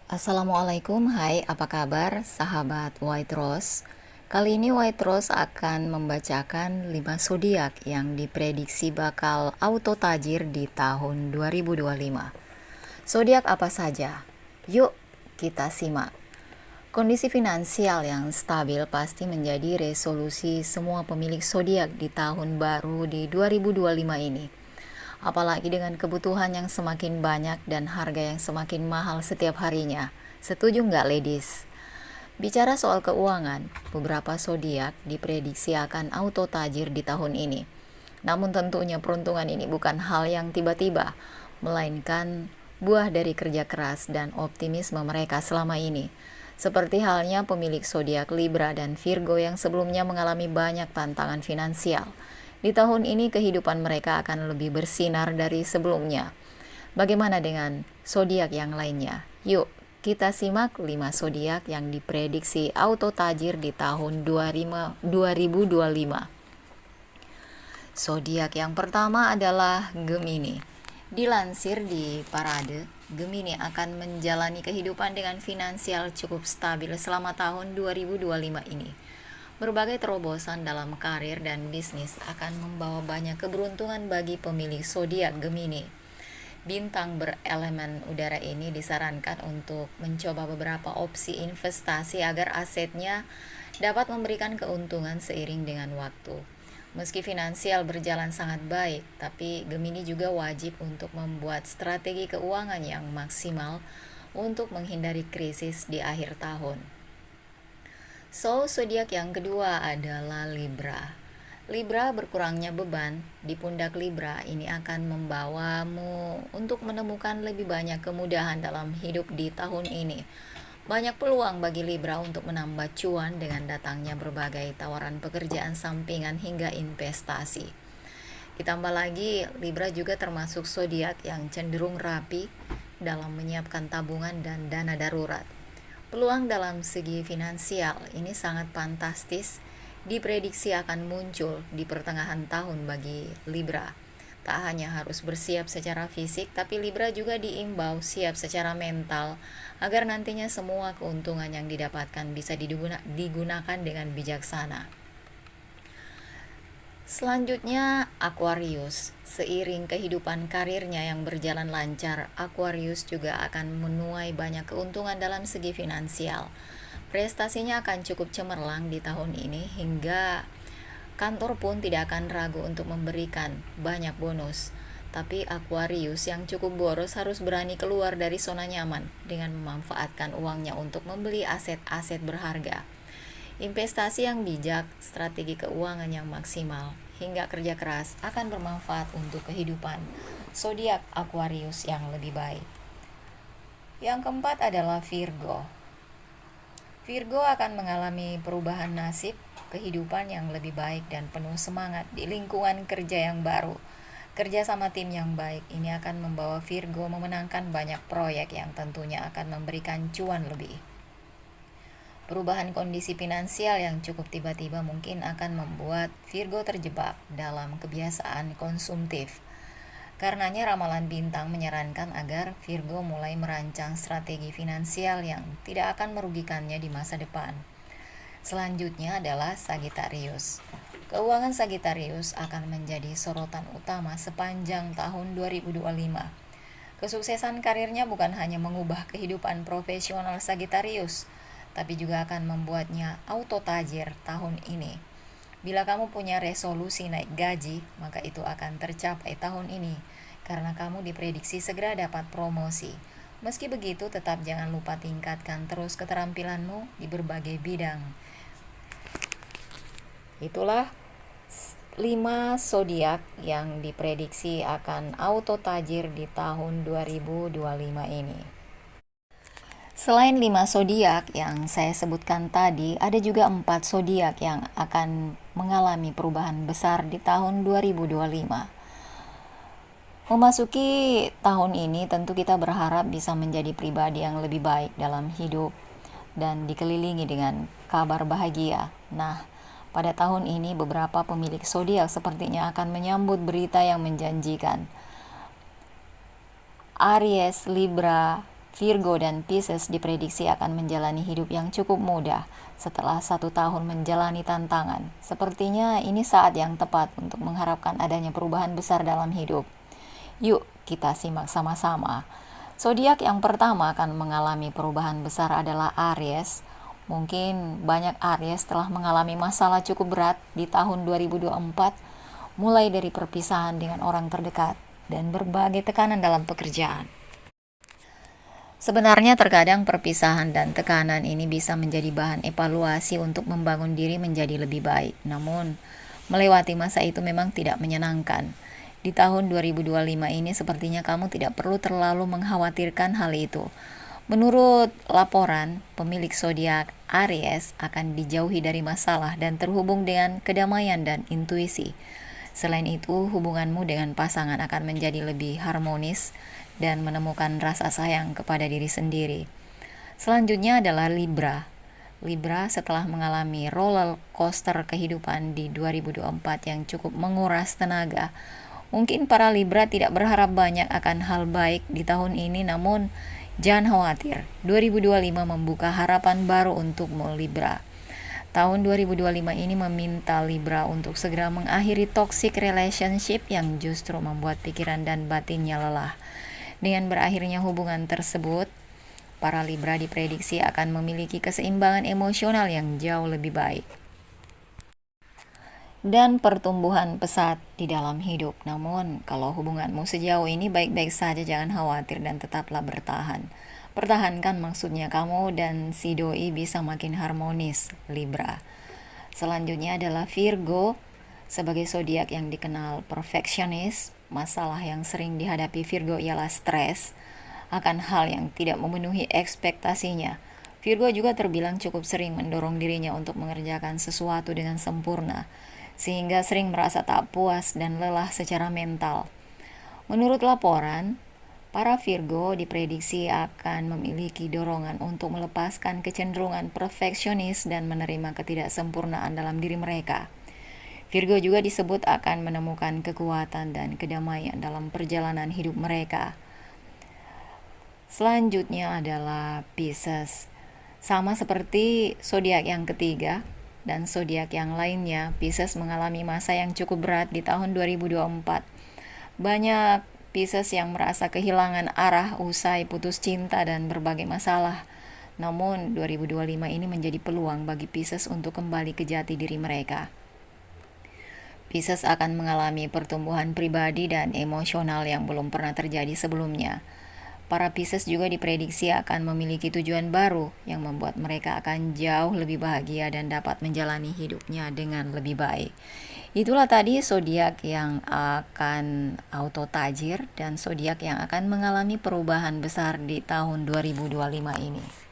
Assalamualaikum, hai apa kabar sahabat White Rose. Kali ini White Rose akan membacakan 5 zodiak yang diprediksi bakal auto tajir di tahun 2025. Zodiak apa saja? Yuk kita simak. Kondisi finansial yang stabil pasti menjadi resolusi semua pemilik zodiak di tahun baru di 2025 ini. Apalagi dengan kebutuhan yang semakin banyak dan harga yang semakin mahal setiap harinya. Setuju nggak, ladies? Bicara soal keuangan, beberapa zodiak diprediksi akan auto tajir di tahun ini. Namun tentunya peruntungan ini bukan hal yang tiba-tiba, melainkan buah dari kerja keras dan optimisme mereka selama ini. Seperti halnya pemilik zodiak Libra dan Virgo yang sebelumnya mengalami banyak tantangan finansial. Di tahun ini kehidupan mereka akan lebih bersinar dari sebelumnya. Bagaimana dengan zodiak yang lainnya? Yuk, kita simak 5 zodiak yang diprediksi auto tajir di tahun 2025. Zodiak yang pertama adalah Gemini. Dilansir di Parade, Gemini akan menjalani kehidupan dengan finansial cukup stabil selama tahun 2025 ini. Berbagai terobosan dalam karir dan bisnis akan membawa banyak keberuntungan bagi pemilik zodiak Gemini. Bintang berelemen udara ini disarankan untuk mencoba beberapa opsi investasi agar asetnya dapat memberikan keuntungan seiring dengan waktu. Meski finansial berjalan sangat baik, tapi Gemini juga wajib untuk membuat strategi keuangan yang maksimal untuk menghindari krisis di akhir tahun. Zodiak yang kedua adalah Libra. Libra, berkurangnya beban di pundak Libra ini akan membawamu untuk menemukan lebih banyak kemudahan dalam hidup di tahun ini. Banyak peluang bagi Libra untuk menambah cuan dengan datangnya berbagai tawaran pekerjaan sampingan hingga investasi. Ditambah lagi, Libra juga termasuk zodiak yang cenderung rapi dalam menyiapkan tabungan dan dana darurat. Peluang dalam segi finansial ini sangat fantastis, diprediksi akan muncul di pertengahan tahun bagi Libra. Tak hanya harus bersiap secara fisik, tapi Libra juga diimbau siap secara mental agar nantinya semua keuntungan yang didapatkan bisa digunakan dengan bijaksana. Selanjutnya, Aquarius. Seiring kehidupan karirnya yang berjalan lancar, Aquarius juga akan menuai banyak keuntungan dalam segi finansial. Prestasinya akan cukup cemerlang di tahun ini hingga kantor pun tidak akan ragu untuk memberikan banyak bonus. Tapi Aquarius yang cukup boros harus berani keluar dari zona nyaman dengan memanfaatkan uangnya untuk membeli aset-aset berharga. Investasi yang bijak, strategi keuangan yang maksimal, hingga kerja keras akan bermanfaat untuk kehidupan zodiak Aquarius yang lebih baik. Yang keempat adalah Virgo. Virgo akan mengalami perubahan nasib, kehidupan yang lebih baik dan penuh semangat di lingkungan kerja yang baru. Kerja sama tim yang baik ini akan membawa Virgo memenangkan banyak proyek yang tentunya akan memberikan cuan lebih. Perubahan kondisi finansial yang cukup tiba-tiba mungkin akan membuat Virgo terjebak dalam kebiasaan konsumtif. Karenanya ramalan bintang menyarankan agar Virgo mulai merancang strategi finansial yang tidak akan merugikannya di masa depan. Selanjutnya adalah Sagittarius. Keuangan Sagittarius akan menjadi sorotan utama sepanjang tahun 2025. Kesuksesan karirnya bukan hanya mengubah kehidupan profesional Sagittarius, tapi juga akan membuatnya auto tajir tahun ini. Bila kamu punya resolusi naik gaji, maka itu akan tercapai tahun ini, karena kamu diprediksi segera dapat promosi. Meski begitu, tetap jangan lupa tingkatkan terus keterampilanmu di berbagai bidang. Itulah 5 zodiak yang diprediksi akan auto tajir di tahun 2025 ini. Selain 5 zodiak yang saya sebutkan tadi, ada juga 4 zodiak yang akan mengalami perubahan besar di tahun 2025. Memasuki tahun ini tentu kita berharap bisa menjadi pribadi yang lebih baik dalam hidup dan dikelilingi dengan kabar bahagia. Nah, pada tahun ini beberapa pemilik zodiak sepertinya akan menyambut berita yang menjanjikan. Aries, Libra, Virgo dan Pisces diprediksi akan menjalani hidup yang cukup mudah setelah 1 tahun menjalani tantangan. Sepertinya ini saat yang tepat untuk mengharapkan adanya perubahan besar dalam hidup. Yuk kita simak sama-sama. Zodiak yang pertama akan mengalami perubahan besar adalah Aries. Mungkin banyak Aries telah mengalami masalah cukup berat di tahun 2024, mulai dari perpisahan dengan orang terdekat dan berbagai tekanan dalam pekerjaan. Sebenarnya terkadang perpisahan dan tekanan ini bisa menjadi bahan evaluasi untuk membangun diri menjadi lebih baik. Namun, melewati masa itu memang tidak menyenangkan. Di tahun 2025 ini sepertinya kamu tidak perlu terlalu mengkhawatirkan hal itu. Menurut laporan, pemilik zodiak Aries akan dijauhi dari masalah dan terhubung dengan kedamaian dan intuisi. Selain itu, hubunganmu dengan pasangan akan menjadi lebih harmonis dan menemukan rasa sayang kepada diri sendiri. Selanjutnya adalah Libra. Libra setelah mengalami roller coaster kehidupan di 2024 yang cukup menguras tenaga. Mungkin para Libra tidak berharap banyak akan hal baik di tahun ini, namun jangan khawatir. 2025 membuka harapan baru untukmu Libra. Tahun 2025 ini meminta Libra untuk segera mengakhiri toxic relationship yang justru membuat pikiran dan batinnya lelah. Dengan berakhirnya hubungan tersebut, para Libra diprediksi akan memiliki keseimbangan emosional yang jauh lebih baik dan pertumbuhan pesat di dalam hidup. Namun, kalau hubunganmu sejauh ini baik-baik saja, jangan khawatir dan tetaplah bertahan. Pertahankan maksudnya kamu dan si doi bisa makin harmonis, Libra. Selanjutnya adalah Virgo. Sebagai zodiak yang dikenal perfeksionis, masalah yang sering dihadapi Virgo ialah stres akan hal yang tidak memenuhi ekspektasinya. Virgo juga terbilang cukup sering mendorong dirinya untuk mengerjakan sesuatu dengan sempurna, sehingga sering merasa tak puas dan lelah secara mental. Menurut laporan, para Virgo diprediksi akan memiliki dorongan untuk melepaskan kecenderungan perfeksionis dan menerima ketidaksempurnaan dalam diri mereka. Virgo juga disebut akan menemukan kekuatan dan kedamaian dalam perjalanan hidup mereka. Selanjutnya adalah Pisces. Sama seperti zodiak yang ketiga dan zodiak yang lainnya, Pisces mengalami masa yang cukup berat di tahun 2024. Banyak Pisces yang merasa kehilangan arah usai putus cinta dan berbagai masalah. Namun 2025 ini menjadi peluang bagi Pisces untuk kembali ke jati diri mereka. Pisces akan mengalami pertumbuhan pribadi dan emosional yang belum pernah terjadi sebelumnya. Para Pisces juga diprediksi akan memiliki tujuan baru yang membuat mereka akan jauh lebih bahagia dan dapat menjalani hidupnya dengan lebih baik. Itulah tadi zodiak yang akan auto tajir dan zodiak yang akan mengalami perubahan besar di tahun 2025 ini.